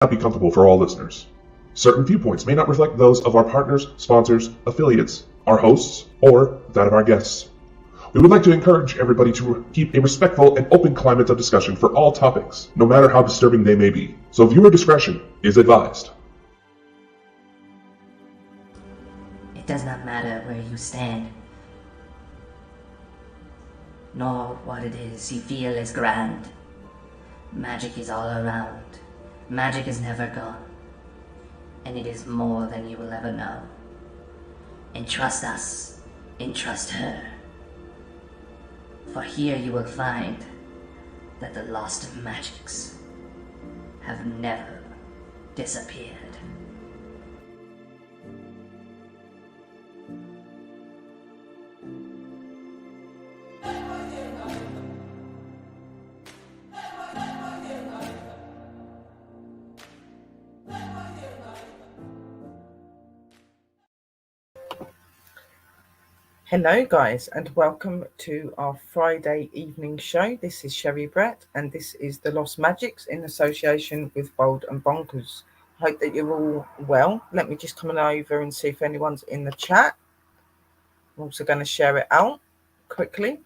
not be comfortable for all listeners. Certain viewpoints may not reflect those of our partners, sponsors, affiliates, our hosts, or that of our guests. We would like to encourage everybody to keep a respectful and open climate of discussion for all topics, no matter how disturbing they may be. So viewer discretion is advised. It does not matter where you stand, nor what it is you feel is grand. Magic is all around. Magic is never gone, and it is more than you will ever know. Entrust us, entrust her. For here you will find that the lost magics have never disappeared. Hello guys, and welcome to our Friday evening show. This is Sherry Brett, and this is the Lost Magics in association with Bold and Bonkers. Hope that you're all well. Let me just come on over and see if anyone's in the chat. I'm also going to share it out quickly.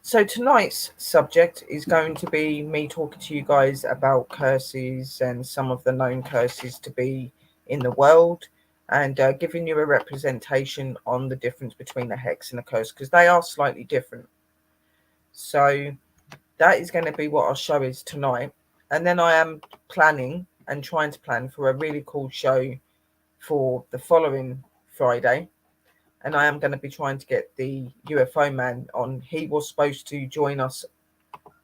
So tonight's subject is going to be me talking to you guys about curses and some of the known curses to be in the world, and giving you a representation on the difference between a hex and a curse, because they are slightly different. So that is going to be what our show is tonight. And then I am planning and trying to plan for a really cool show for the following Friday. And I am going to be trying to get the UFO man on. He was supposed to join us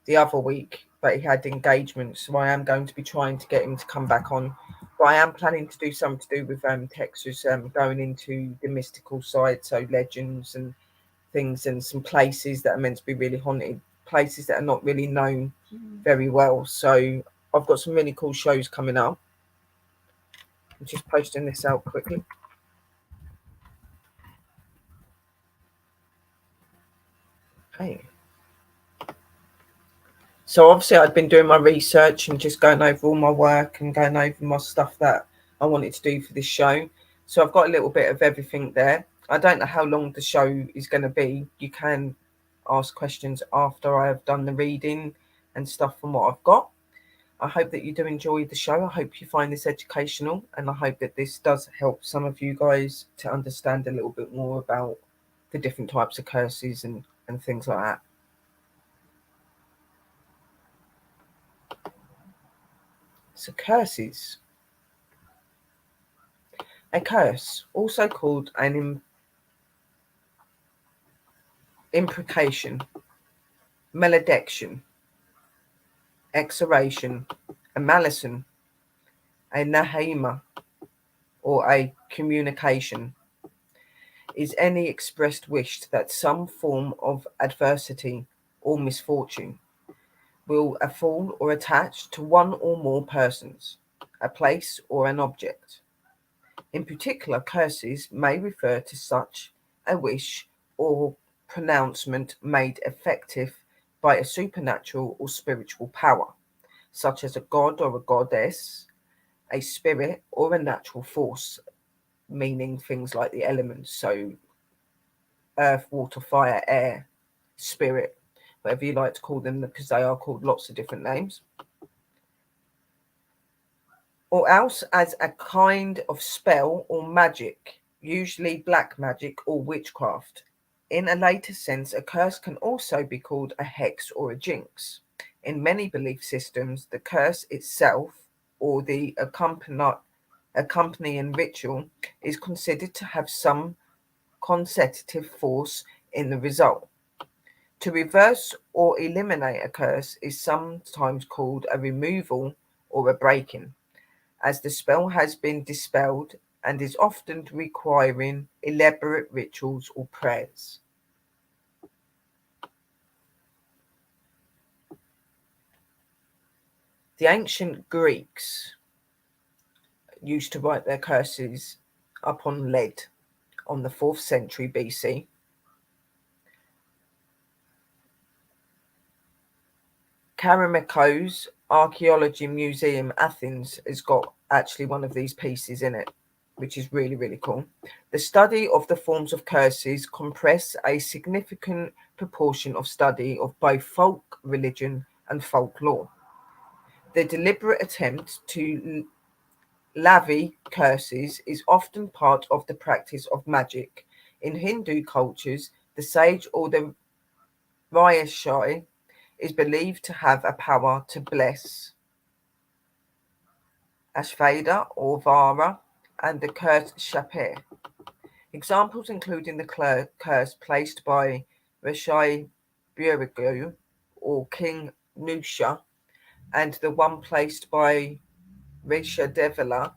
the other week, but he had engagements. So I am going to be trying to get him to come back on. But I am planning to do something to do with Texas, going into the mystical side, so legends and things, and some places that are meant to be really haunted, places that are not really known very well. So I've got some really cool shows coming up. I'm just posting this out quickly. Okay. So obviously I'd been doing my research and just going over all my work and going over my stuff that I wanted to do for this show. So I've got a little bit of everything there. I don't know how long the show is going to be. You can ask questions after I have done the reading and stuff from what I've got. I hope that you do enjoy the show. I hope you find this educational, and I hope that this does help some of you guys to understand a little bit more about the different types of curses and things like that. So curses. A curse, also called an imprecation, malediction, exoration, a malison, a nahema, or a communication, is any expressed wish that some form of adversity or misfortune will fall or attach to one or more persons, a place, or an object. In particular, curses may refer to such a wish or pronouncement made effective by a supernatural or spiritual power, such as a god or a goddess, a spirit, or a natural force, meaning things like the elements, so earth, water, fire, air, spirit, whatever you like to call them, because they are called lots of different names. Or else as a kind of spell or magic, usually black magic or witchcraft. In a later sense, a curse can also be called a hex or a jinx. In many belief systems, the curse itself or the accompanying ritual is considered to have some consecutive force in the result. To reverse or eliminate a curse is sometimes called a removal or a breaking, as the spell has been dispelled, and is often requiring elaborate rituals or prayers. The ancient Greeks used to write their curses upon lead on the 4th century BC. Karamakos Archaeology Museum Athens has got actually one of these pieces in it, which is really, really cool. The study of the forms of curses compress a significant proportion of study of both folk religion and folklore. The deliberate attempt to levy curses is often part of the practice of magic. In Hindu cultures, the sage or the Rishi is believed to have a power to bless Ashveda or Vara and the cursed Shapir. Examples including the curse placed by Rishi Burigu or King Nusha and the one placed by Rishadevila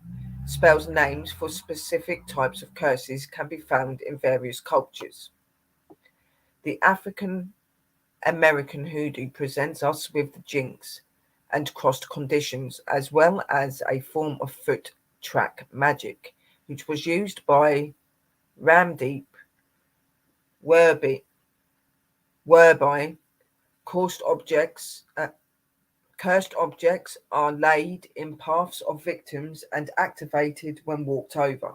spells names for specific types of curses can be found in various cultures. The African American hoodoo presents us with the jinx and crossed conditions, as well as a form of foot track magic, which was used by Ramdeep, whereby cursed objects, cursed objects are laid in paths of victims and activated when walked over.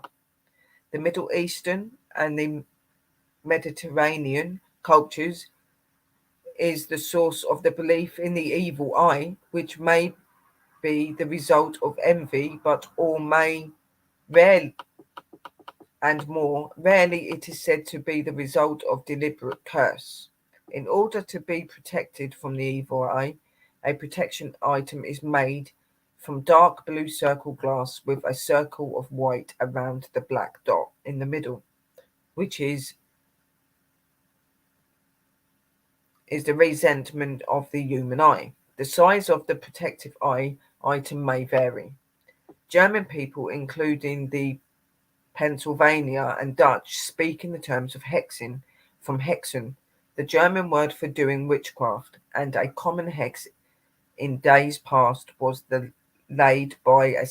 The Middle Eastern and the Mediterranean cultures is the source of the belief in the evil eye, which may be the result of envy, but or may rarely and more rarely it is said to be the result of deliberate curse. In order to be protected from the evil eye, a protection item is made from dark blue circle glass with a circle of white around the black dot in the middle, which is the resentment of the human eye. The size of the protective eye item may vary. German people, including the Pennsylvania and Dutch, speak in the terms of hexing, from hexen, the German word for doing witchcraft, and a common hex in days past was the laid by a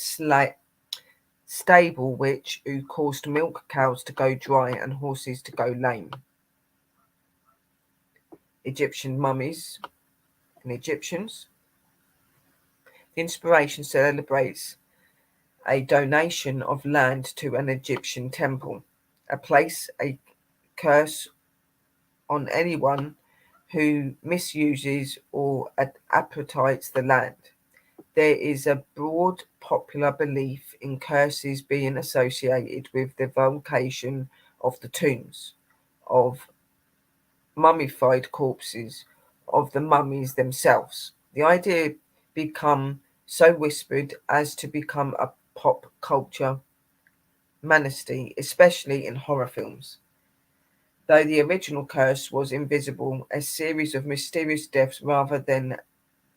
stable witch who caused milk cows to go dry and horses to go lame. Egyptian mummies and Egyptians. The inspiration celebrates a donation of land to an Egyptian temple, a place, a curse on anyone who misuses or appropriates the land. There is a broad popular belief in curses being associated with the vocation of the tombs, of mummified corpses, of the mummies themselves. The idea become so whispered as to become a pop culture mainstay, especially in horror films. Though the original curse was invisible, a series of mysterious deaths rather than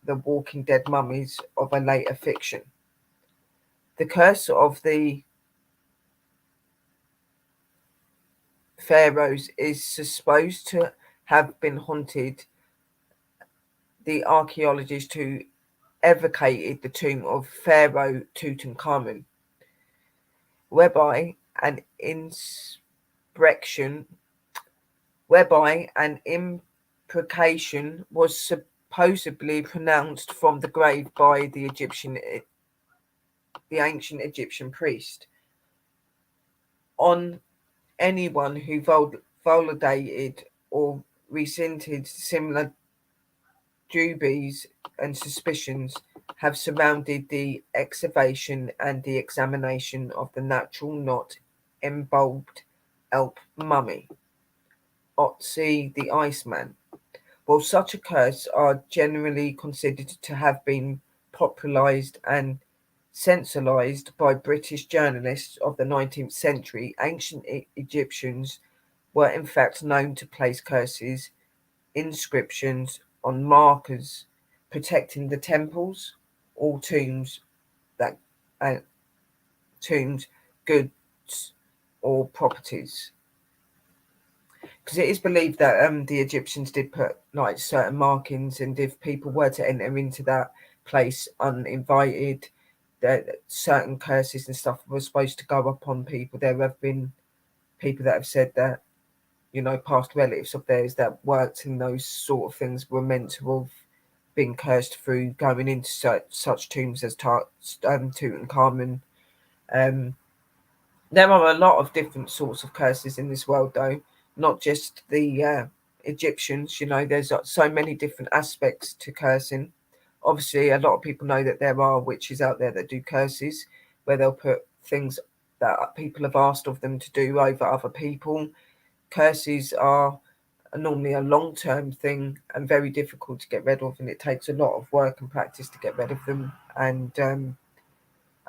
the Walking Dead mummies of a later fiction. The curse of the pharaohs is supposed to have been haunted the archaeologists who evocated the tomb of Pharaoh Tutankhamun, whereby an inspection whereby an imprecation was supposedly pronounced from the grave by the ancient Egyptian priest on anyone who validated or resented similar dubies and suspicions have surrounded the excavation and the examination of the natural not embulbed elk mummy, Otzi the Iceman. While such a curse are generally considered to have been popularized and sensationalized by British journalists of the 19th century, ancient Egyptians were in fact known to place curses, inscriptions on markers protecting the temples or tombs that tombs, goods or properties. Because it is believed that the Egyptians did put like certain markings, and if people were to enter into that place uninvited, that certain curses and stuff were supposed to go upon people. There have been people that have said that, you know, past relatives of theirs that worked in those sort of things were meant to have been cursed through going into such tombs as Tutankhamun. There are a lot of different sorts of curses in this world, though, not just the Egyptians. There's so many different aspects to cursing. Obviously, a lot of people know that there are witches out there that do curses, where they'll put things that people have asked of them to do over other people. Curses are normally a long-term thing and very difficult to get rid of, and it takes a lot of work and practice to get rid of them. And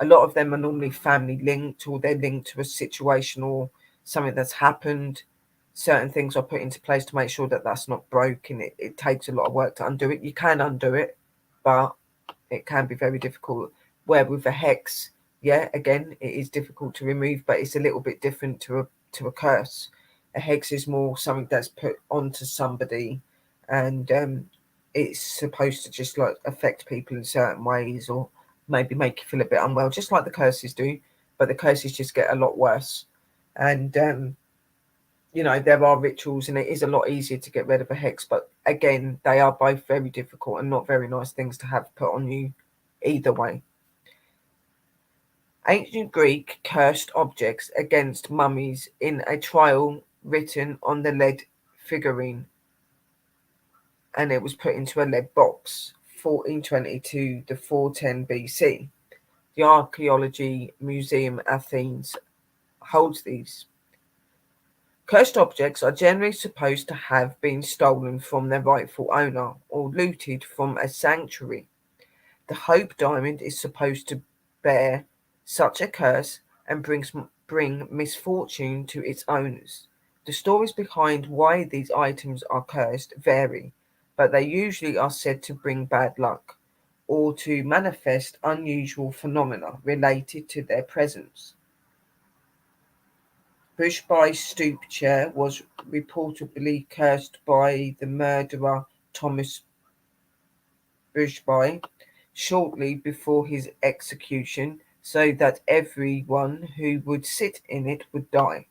a lot of them are normally family linked, or they're linked to a situation or something that's happened. Certain things are put into place to make sure that that's not broken. It takes a lot of work to undo it. You can undo it, but it can be very difficult. Where with a hex, yeah, again, it is difficult to remove, but it's a little bit different to a curse. A hex is more something that's put onto somebody, and it's supposed to just like affect people in certain ways, or maybe make you feel a bit unwell, just like the curses do. But the curses just get a lot worse. And there are rituals, and it is a lot easier to get rid of a hex. But again, they are both very difficult and not very nice things to have put on you either way. Ancient Greek cursed objects against mummies in a trial written on the lead figurine, and it was put into a lead box, 1422 to 410 BC. The Archaeology Museum Athens holds these. Cursed objects are generally supposed to have been stolen from their rightful owner or looted from a sanctuary. The Hope Diamond is supposed to bear such a curse and bring misfortune to its owners. The stories behind why these items are cursed vary, but they usually are said to bring bad luck or to manifest unusual phenomena related to their presence. Bushby's stoop chair was reportedly cursed by the murderer Thomas Bushby shortly before his execution, so that everyone who would sit in it would die.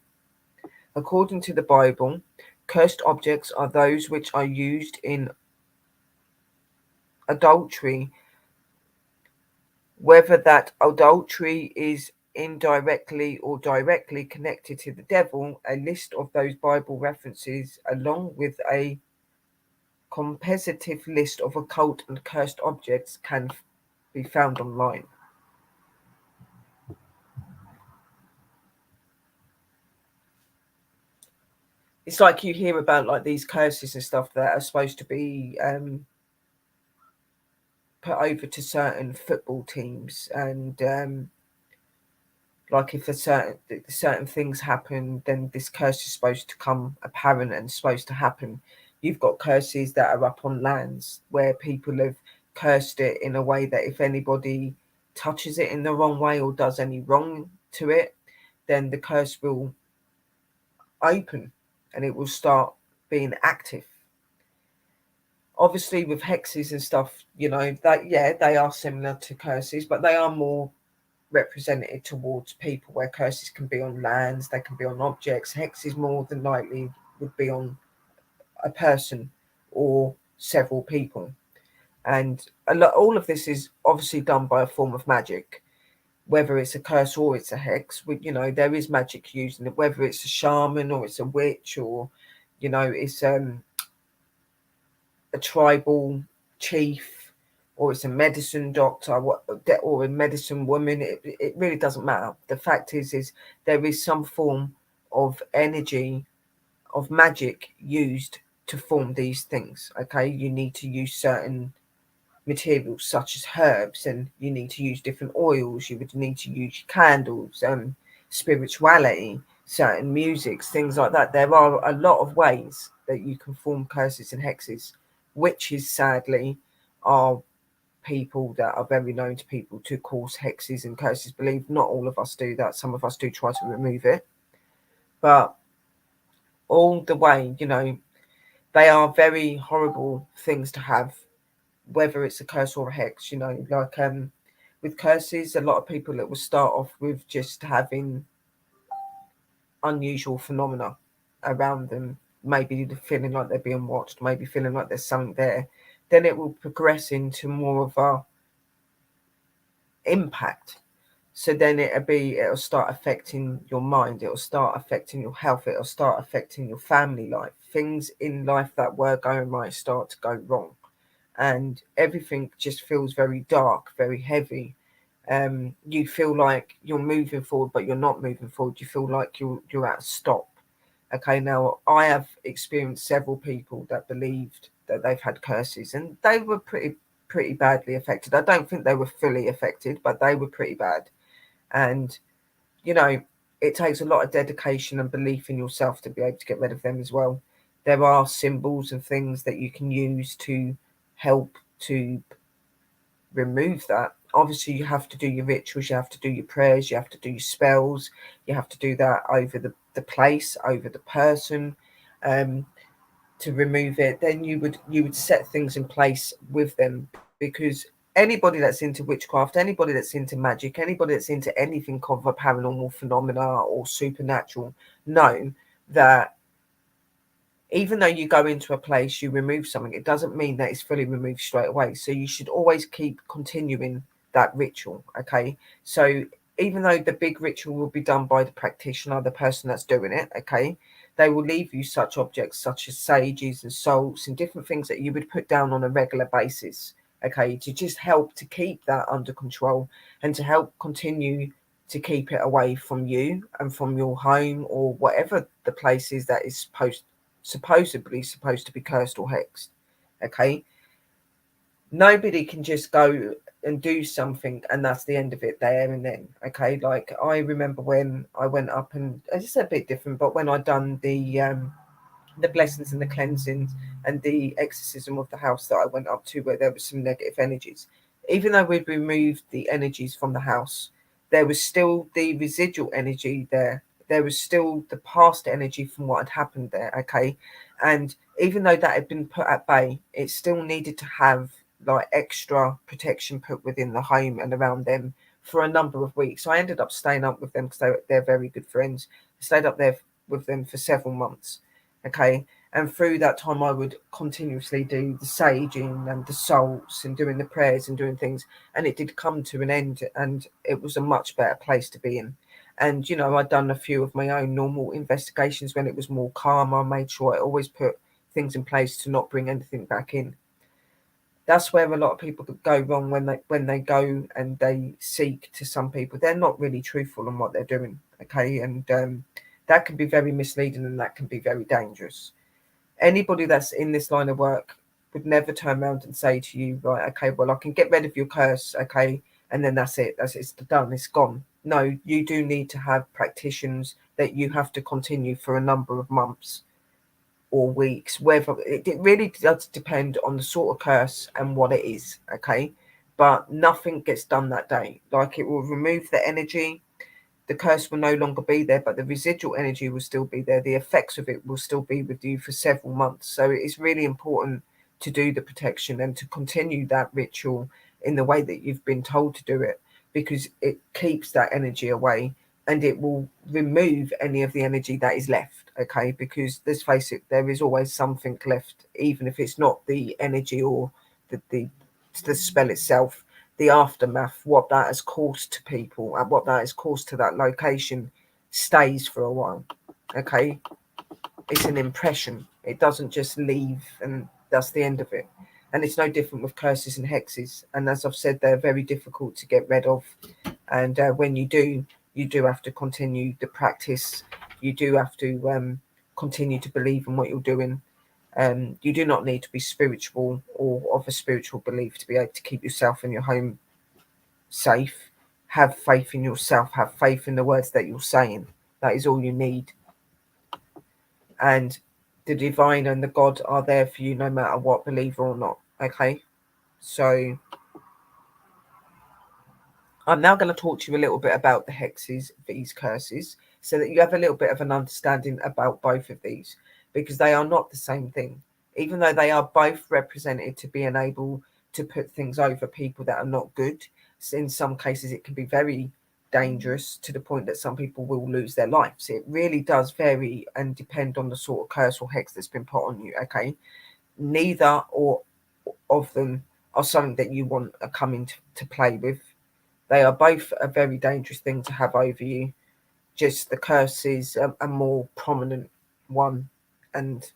According to the Bible, cursed objects are those which are used in adultery. Whether that adultery is indirectly or directly connected to the devil, a list of those Bible references, along with a compositive list of occult and cursed objects, can be found online. It's like you hear about like these curses and stuff that are supposed to be put over to certain football teams, and like if certain things happen, then this curse is supposed to come apparent and supposed to happen. You've got curses that are up on lands where people have cursed it in a way that if anybody touches it in the wrong way or does any wrong to it, then the curse will open and it will start being active. Obviously with hexes and stuff, that they are similar to curses, but they are more represented towards people, where curses can be on lands, they can be on objects. Hexes more than likely would be on a person or several people. And all of this is obviously done by a form of magic, whether it's a curse or it's a hex. There is magic used in it, whether it's a shaman or it's a witch, or it's a tribal chief, or it's a medicine doctor, or a medicine woman. It really doesn't matter. The fact is there is some form of energy, of magic used to form these things. Okay, you need to use certain materials such as herbs, and you need to use different oils. You would need to use candles, spirituality, certain musics, things like that. There are a lot of ways that you can form curses and hexes. Witches, sadly, are people that are very known to people to cause hexes and curses. Believe not all of us do that. Some of us do try to remove it, but all the way, they are very horrible things to have, whether it's a curse or a hex. Like with curses, a lot of people that will start off with just having unusual phenomena around them, maybe feeling like they're being watched, maybe feeling like there's something there, then it will progress into more of a impact. So then it'll start affecting your mind, it'll start affecting your health, it'll start affecting your family life. Things in life that were going right start to go wrong, and everything just feels very dark, very heavy. You feel like you're moving forward, but you're not moving forward. You feel like you're at a stop. Okay, now I have experienced several people that believed that they've had curses, and they were pretty badly affected. I don't think they were fully affected, but they were pretty bad. And you know, it takes a lot of dedication and belief in yourself to be able to get rid of them as well. There are symbols and things that you can use to help to remove that. Obviously, you have to do your rituals, you have to do your prayers, you have to do your spells, you have to do that over the place, over the person, um, to remove it. Then you would set things in place with them, because anybody that's into witchcraft, anybody that's into magic, anybody that's into anything of a paranormal phenomena or supernatural, know that even though you go into a place, you remove something, it doesn't mean that it's fully removed straight away. So you should always keep continuing that ritual. Okay. So even though the big ritual will be done by the practitioner, the person that's doing it, okay, they will leave you such objects such as sages and salts and different things that you would put down on a regular basis. Okay, to just help to keep that under control and to help continue to keep it away from you and from your home or whatever the place is that is supposedly supposed to be cursed or hexed. Okay, nobody can just go and do something and that's the end of it there and then. Okay, like I remember when I went up, and it's just a bit different, but when I done the blessings and the cleansings and the exorcism of the house that I went up to where there was some negative energies, even though we'd removed the energies from the house, there was still the residual energy there. There was still the past energy from what had happened there. Okay. And even though that had been put at bay, it still needed to have like extra protection put within the home and around them for a number of weeks. So I ended up staying up with them because they're very good friends. I stayed up there with them for several months. Okay. And through that time, I would continuously do the saging and the salts and doing the prayers and doing things. And it did come to an end, and it was a much better place to be in. And, I'd done a few of my own normal investigations when it was more calm. I made sure I always put things in place to not bring anything back in. That's where a lot of people could go wrong when they go and they seek to some people. They're not really truthful on what they're doing. Okay. And that can be very misleading and that can be very dangerous. Anybody that's in this line of work would never turn around and say to you, right, okay, well, I can get rid of your curse, okay, and then that's it. It's done. It's gone. No, you do need to have practitioners that you have to continue for a number of months or weeks. Whether it really does depend on the sort of curse and what it is, okay. But nothing gets done that day. Like, it will remove the energy, the curse will no longer be there, but the residual energy will still be there. The effects of it will still be with you for several months. So it's really important to do the protection and to continue that ritual in the way that you've been told to do it, because it keeps that energy away and it will remove any of the energy that is left. Okay, because let's face it, there is always something left, even if it's not the energy or the spell itself. The aftermath, what that has caused to people and what that has caused to that location, stays for a while. Okay, it's an impression. It doesn't just leave and that's the end of it. And it's no different with curses and hexes. And as I've said, they're very difficult to get rid of. And when you do have to continue the practice. You do have to continue to believe in what you're doing. You do not need to be spiritual or of a spiritual belief to be able to keep yourself and your home safe. Have faith in yourself. Have faith in the words that you're saying. That is all you need. And the divine and the God are there for you no matter what, believer or not. Okay? So I'm now going to talk to you a little bit about the hexes, these curses, so that you have a little bit of an understanding about both of these, because they are not the same thing. Even though they are both represented to being able to put things over people that are not good, in some cases it can be very dangerous to the point that some people will lose their lives. It really does vary and depend on the sort of curse or hex that's been put on you. Okay, neither or of them are something that you want to come into play with. They are both a very dangerous thing to have over you. Just the curse is a more prominent one. And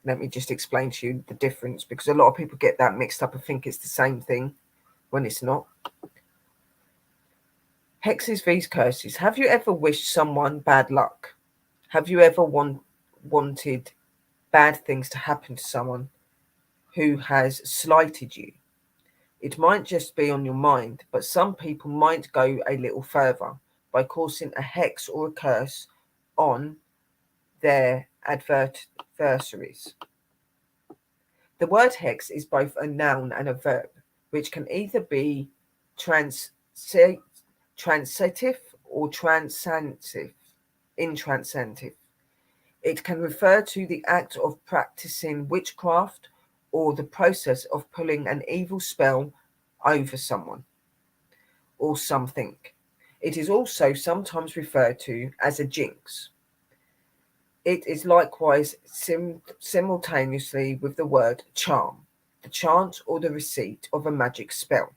let me just explain to you the difference, because a lot of people get that mixed up and think it's the same thing when it's not. Hexes vs curses. Have you ever wished someone bad luck? Have you ever wanted bad things to happen to someone who has slighted you? It might just be on your mind, but some people might go a little further by causing a hex or a curse on their adversaries. The word hex is both a noun and a verb, which can either be transitive or intransitive. It can refer to the act of practicing witchcraft or the process of pulling an evil spell over someone or something. It is also sometimes referred to as a jinx. It is likewise simultaneously with the word charm, the chant or the receipt of a magic spell.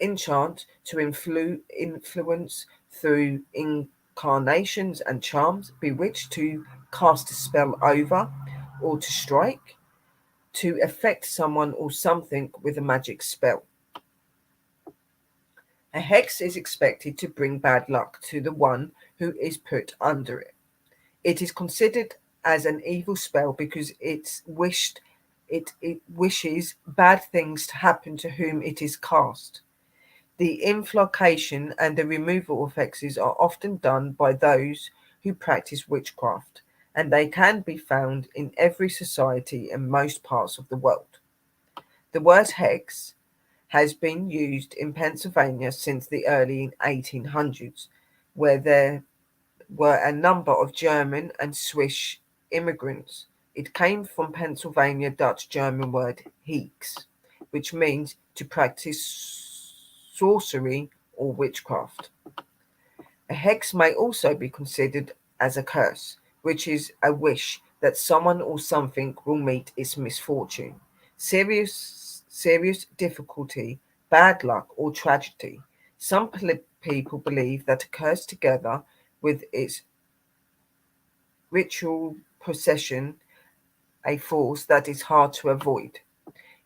Enchant, to influence through incarnations and charms. Bewitch, to cast a spell over or to strike. To affect someone or something with a magic spell. A hex is expected to bring bad luck to the one who is put under it. It is considered as an evil spell because it wishes bad things to happen to whom it is cast. The inflication and the removal of hexes are often done by those who practice witchcraft, and they can be found in every society in most parts of the world. The word hex has been used in Pennsylvania since the early 1800s, where there were a number of German and Swiss immigrants. It came from Pennsylvania Dutch German word heeks, which means to practice sorcery or witchcraft. A hex may also be considered as a curse, which is a wish that someone or something will meet its misfortune, serious difficulty, bad luck, or tragedy. Some people believe that a curse, together with its ritual possession, a force that is hard to avoid.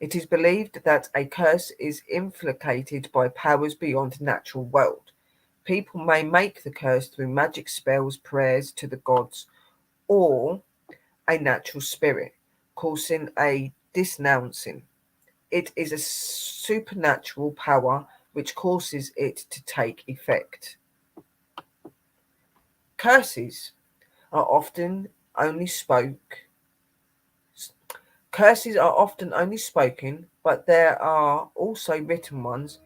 It is believed that a curse is inflicted by powers beyond the natural world. People may make the curse through magic spells, prayers to the gods, or a natural spirit, causing a disnouncing. It is a supernatural power which causes it to take effect. Curses are often only spoke. Curses are often only spoken, but there are also written ones.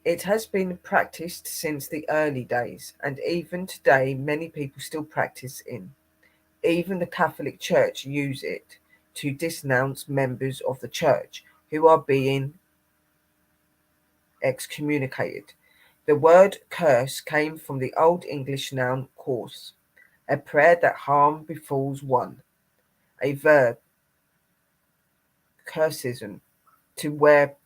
It has been practiced since the early days, and even today many people still practice in. Even the Catholic Church use it to denounce members of the church who are being excommunicated. The word curse came from the Old English noun curse, a prayer that harm befalls one, a verb, cursiism, to wear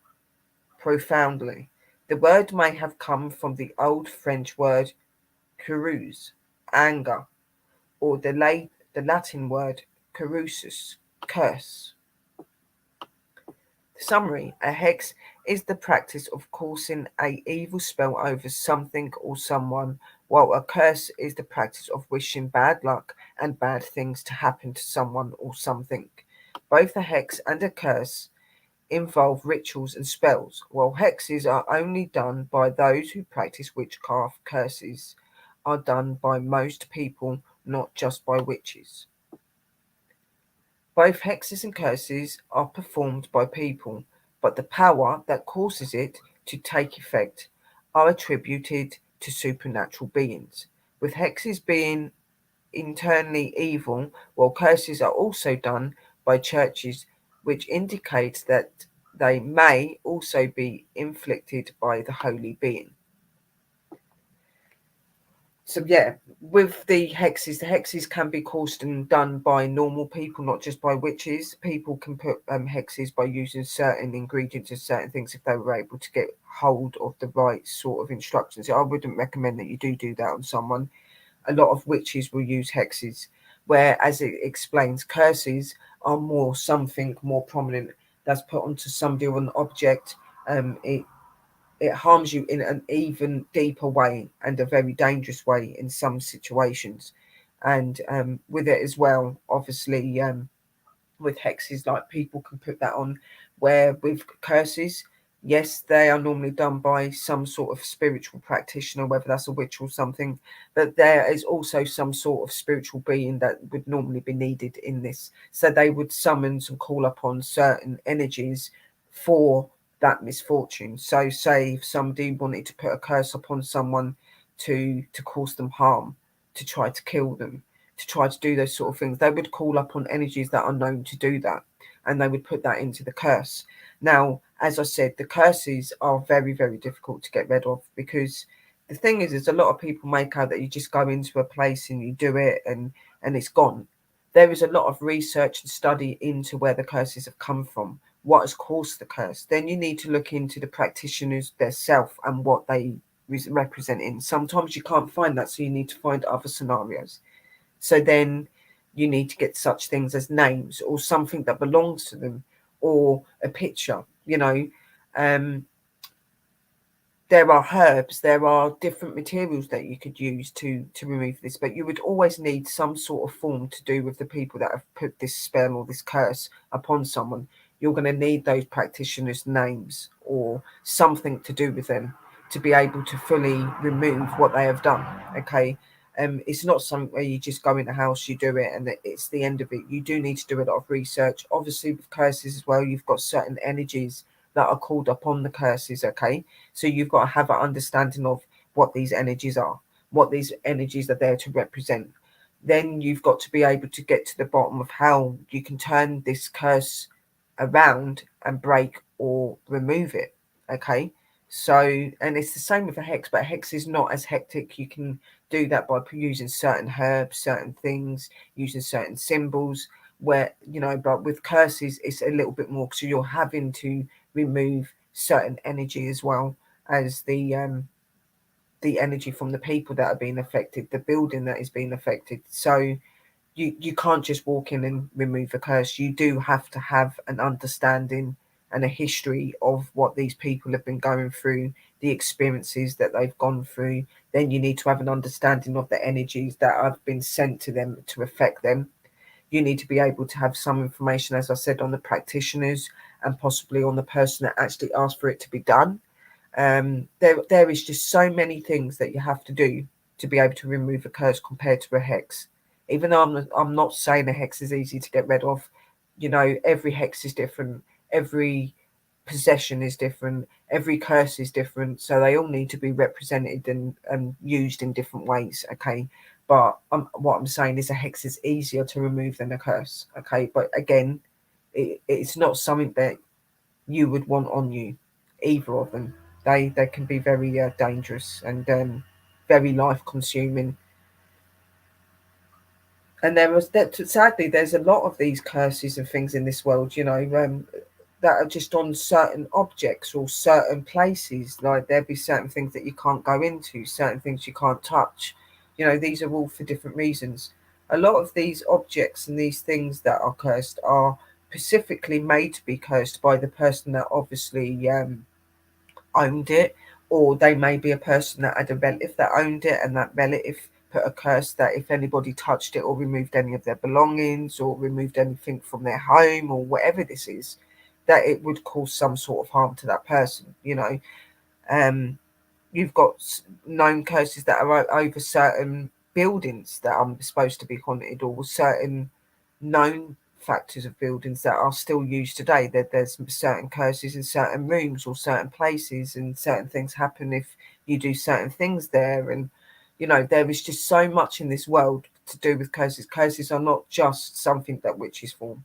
profoundly. The word may have come from the Old French word curuse, anger, or the Latin word curusus, curse. Summary: a hex is the practice of causing a evil spell over something or someone, while a curse is the practice of wishing bad luck and bad things to happen to someone or something. Both a hex and a curse involve rituals and spells. While hexes are only done by those who practice witchcraft, curses are done by most people, not just by witches. Both hexes and curses are performed by people, but the power that causes it to take effect are attributed to supernatural beings, with hexes being internally evil, while curses are also done by churches, which indicates that they may also be inflicted by the holy being. So yeah, with the hexes can be caused and done by normal people, not just by witches. People can put hexes by using certain ingredients and certain things if they were able to get hold of the right sort of instructions. I wouldn't recommend that you do that on someone. A lot of witches will use hexes, where, as it explains, curses are more something more prominent that's put onto somebody or an object. It harms you in an even deeper way and a very dangerous way in some situations. And with it as well, obviously, with hexes, like people can put that on, where with curses, yes, they are normally done by some sort of spiritual practitioner, whether that's a witch or something, but there is also some sort of spiritual being that would normally be needed in this. So they would summon and call upon certain energies for that misfortune. So say if somebody wanted to put a curse upon someone to cause them harm, to try to kill them, to try to do those sort of things, they would call upon energies that are known to do that, and they would put that into the curse. Now, as I said, the curses are very, very difficult to get rid of, because the thing is a lot of people make out that you just go into a place and you do it and it's gone. There is a lot of research and study into where the curses have come from, what has caused the curse. Then you need to look into the practitioners themselves and what they represent in. Sometimes you can't find that, so you need to find other scenarios. So then you need to get such things as names or something that belongs to them, or a picture. Um, there are herbs, there are different materials that you could use to remove this, but you would always need some sort of form to do with the people that have put this spell or this curse upon someone. You're going to need those practitioners' names or something to do with them to be able to fully remove what they have done. Okay. It's not something where you just go in the house, you do it, and it's the end of it. You do need to do a lot of research. Obviously, with curses as well, you've got certain energies that are called upon the curses. Okay, so you've got to have an understanding of what these energies are, what these energies are there to represent. Then you've got to be able to get to the bottom of how you can turn this curse around and break or remove it. Okay, so, and it's the same with a hex, but a hex is not as hectic. You can do that by using certain herbs, certain things, using certain symbols, where, but with curses, it's a little bit more, so you're having to remove certain energy as well as the energy from the people that are being affected, the building that is being affected. So you can't just walk in and remove a curse. You do have to have an understanding and a history of what these people have been going through, the experiences that they've gone through. Then you need to have an understanding of the energies that have been sent to them to affect them. You need to be able to have some information, as I said, on the practitioners and possibly on the person that actually asked for it to be done. There is just so many things that you have to do to be able to remove a curse compared to a hex. Even though I'm not saying a hex is easy to get rid of, every hex is different, every possession is different, every curse is different, so they all need to be represented and used in different ways. Okay, but what I'm saying is a hex is easier to remove than a curse. Okay, but again, it's not something that you would want on you, either of them. They can be very dangerous and very life consuming. And there was that. Sadly, there's a lot of these curses and things in this world. That are just on certain objects or certain places. Like there'll be certain things that you can't go into, certain things you can't touch. These are all for different reasons. A lot of these objects and these things that are cursed are specifically made to be cursed by the person that obviously owned it, or they may be a person that had a relative that owned it, and that relative put a curse that if anybody touched it or removed any of their belongings or removed anything from their home or whatever this is, that it would cause some sort of harm to that person. Um, you've got known curses that are over certain buildings that are supposed to be haunted, or certain known factors of buildings that are still used today. That there's certain curses in certain rooms or certain places, and certain things happen if you do certain things there. And there is just so much in this world to do with curses. Curses are not just something that witches form.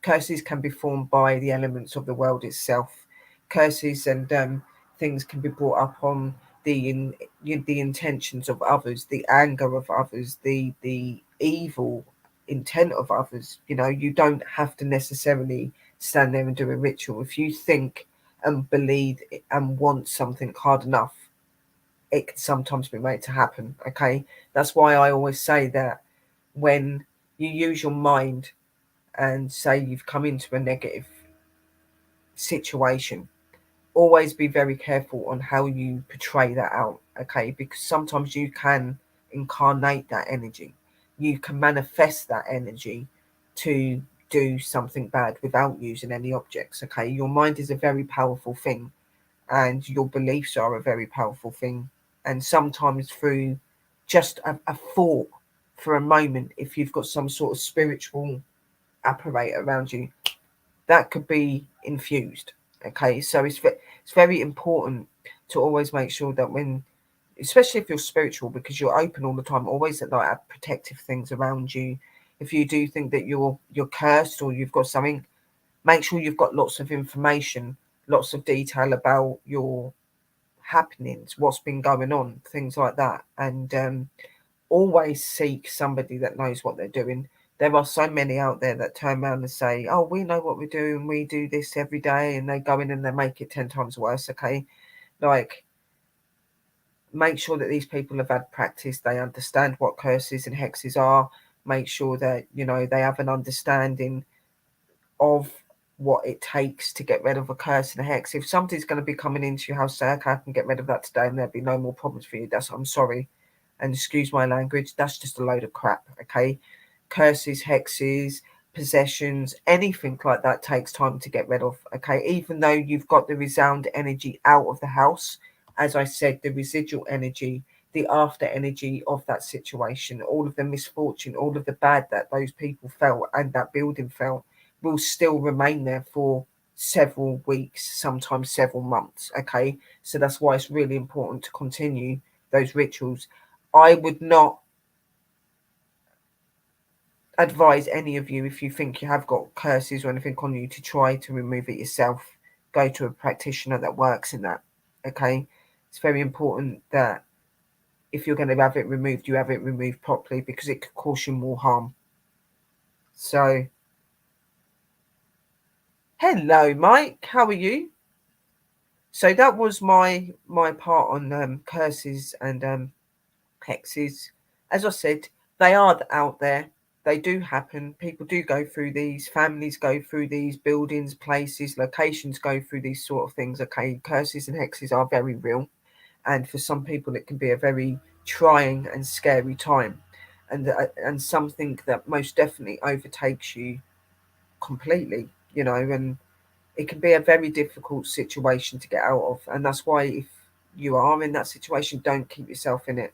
Curses can be formed by the elements of the world itself. Curses and things can be brought up on the intentions of others, the anger of others, the evil intent of others. You don't have to necessarily stand there and do a ritual. If you think and believe and want something hard enough, it can sometimes be made to happen. Okay, that's why I always say that when you use your mind and say you've come into a negative situation, always be very careful on how you portray that out. Okay, because sometimes you can incarnate that energy, you can manifest that energy to do something bad without using any objects. Okay, your mind is a very powerful thing, and your beliefs are a very powerful thing. And sometimes through just a thought for a moment, if you've got some sort of spiritual apparatus around you, that could be infused. Okay, so it's very important to always make sure that when, especially if you're spiritual, because you're open all the time, always like have protective things around you. If you do think that you're cursed or you've got something, make sure you've got lots of information, lots of detail about your happenings, what's been going on, things like that. And always seek somebody that knows what they're doing. There are so many out there that turn around and say, oh, we know what we're doing, we do this every day, and they go in and they make it 10 times worse. Okay, like, make sure that these people have had practice, they understand what curses and hexes are, make sure that they have an understanding of what it takes to get rid of a curse and a hex. If somebody's going to be coming into your house, say, okay, I can get rid of that today and there'll be no more problems for you, I'm sorry, and excuse my language, that's just a load of crap. Okay, curses, hexes, possessions, anything like that takes time to get rid of. Okay, even though you've got the resound energy out of the house, as I said, the residual energy, the after energy of that situation, all of the misfortune, all of the bad that those people felt and that building felt, will still remain there for several weeks, sometimes several months. Okay, so that's why it's really important to continue those rituals. I would not advise any of you, if you think you have got curses or anything on you, to try to remove it yourself. Go to a practitioner that works in that. Okay, it's very important that if you're going to have it removed, you have it removed properly, because it could cause you more harm. So hello Mike, how are you? So that was my part on curses and hexes. As I said, they are out there. They do happen. People do go through these. Families go through these. Buildings, places, locations go through these sort of things. Okay, curses and hexes are very real. And for some people, it can be a very trying and scary time. And something that most definitely overtakes you completely, and it can be a very difficult situation to get out of. And that's why, if you are in that situation, don't keep yourself in it.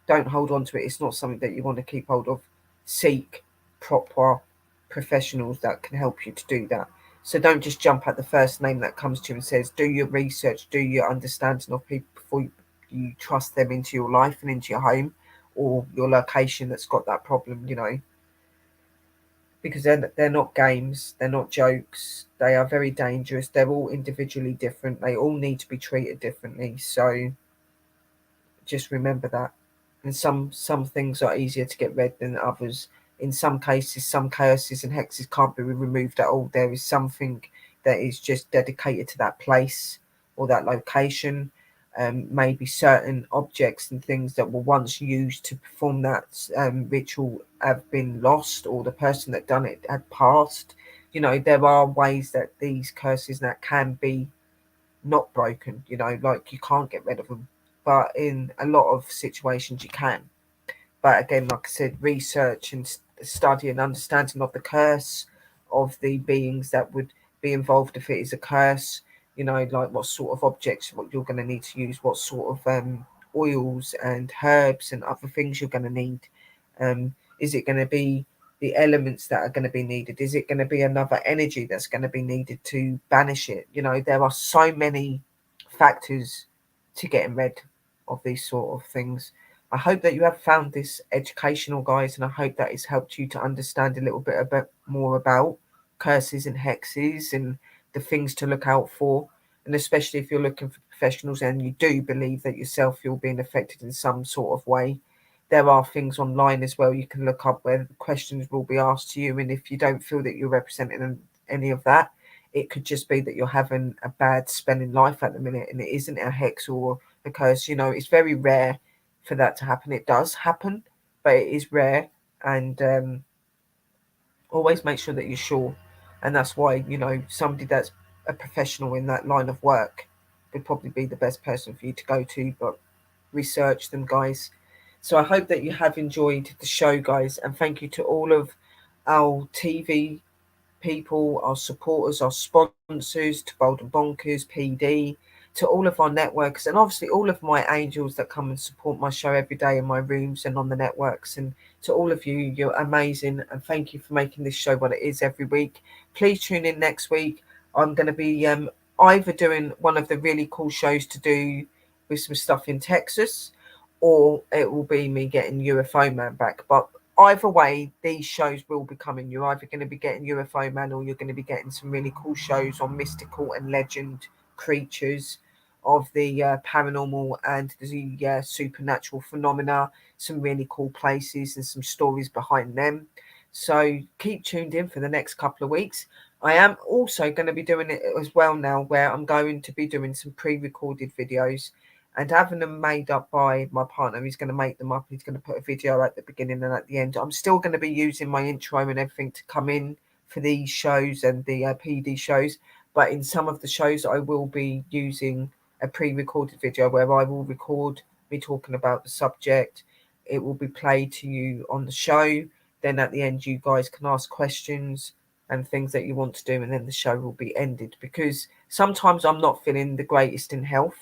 Don't hold on to it. It's not something that you want to keep hold of. Seek proper professionals that can help you to do that. So don't just jump at the first name that comes to you and says, do your research, do your understanding of people before you trust them into your life and into your home or your location that's got that problem, because they're not games, they're not jokes, they are very dangerous. They're all individually different. They all need to be treated differently. So just remember that. And some things are easier to get rid than others. In some cases, some curses and hexes can't be removed at all. There is something that is just dedicated to that place or that location. Maybe certain objects and things that were once used to perform that ritual have been lost, or the person that done it had passed. There are ways that these curses that can be not broken, like you can't get rid of them, but in a lot of situations you can. But again, like I said, research and study and understanding of the curse, of the beings that would be involved if it is a curse, like what sort of objects, what you're going to need to use, what sort of oils and herbs and other things you're going to need. Is it going to be the elements that are going to be needed? Is it going to be another energy that's going to be needed to banish it? There are so many factors to getting rid of these sort of things. I hope that you have found this educational, guys, and I hope that it's helped you to understand a little bit more about curses and hexes and the things to look out for. And especially if you're looking for professionals and you do believe that yourself you're being affected in some sort of way, there are things online as well you can look up where questions will be asked to you. And if you don't feel that you're representing any of that, it could just be that you're having a bad spell in life at the minute, and it isn't a hex or a curse. You know, it's very rare for that to happen. It does happen, but it is rare. And always make sure that you're sure. And that's why, you know, somebody that's a professional in that line of work would probably be the best person for you to go to. But research them, guys. So I hope that you have enjoyed the show, guys, and thank you to all of our TV people, our supporters, our sponsors, to Bold and Bonkers, PD, to all of our networks, and obviously all of my angels that come and support my show every day in my rooms and on the networks. And to all of you, you're amazing, and thank you for making this show what it is every week. Please tune in next week. I'm going to be either doing one of the really cool shows to do with some stuff in Texas, or it will be me getting UFO Man back. But either way, these shows will be coming. You're either going to be getting UFO Man, or you're going to be getting some really cool shows on mystical and legend creatures of the paranormal and the supernatural phenomena, some really cool places and some stories behind them. So keep tuned in for the next couple of weeks. I am also going to be doing it as well now, where I'm going to be doing some pre-recorded videos and having them made up by my partner. He's going to make them up. He's going to put a video at the beginning and at the end. I'm still going to be using my intro and everything to come in for these shows and the PD shows. But in some of the shows, I will be using a pre-recorded video where I will record me talking about the subject. It will be played to you on the show. Then at the end, you guys can ask questions and things that you want to do. And then the show will be ended, because sometimes I'm not feeling the greatest in health,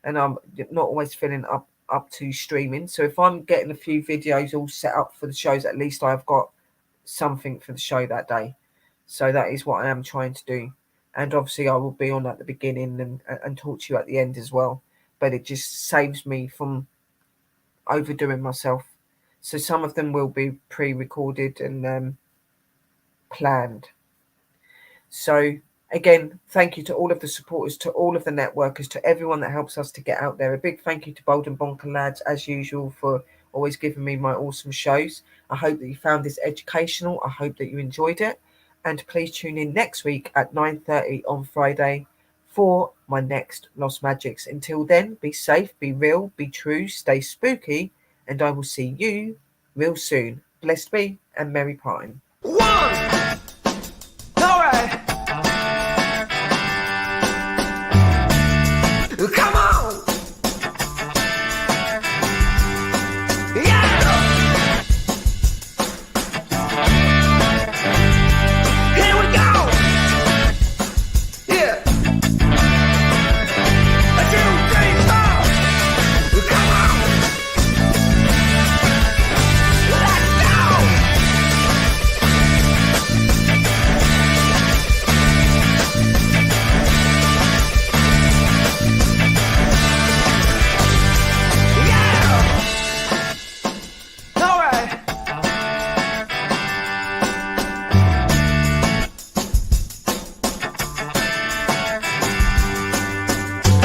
and I'm not always feeling up to streaming. So if I'm getting a few videos all set up for the shows, at least I've got something for the show that day. So that is what I am trying to do. And obviously I will be on at the beginning and talk to you at the end as well. But it just saves me from overdoing myself. So some of them will be pre-recorded and planned. So again, thank you to all of the supporters, to all of the networkers, to everyone that helps us to get out there. A big thank you to Bold and Bonker lads, as usual, for always giving me my awesome shows. I hope that you found this educational. I hope that you enjoyed it. And please tune in next week at 9:30 on Friday for my next Lost Magics. Until then, be safe, be real, be true, stay spooky, and I will see you real soon. Blessed be and Merry Pine.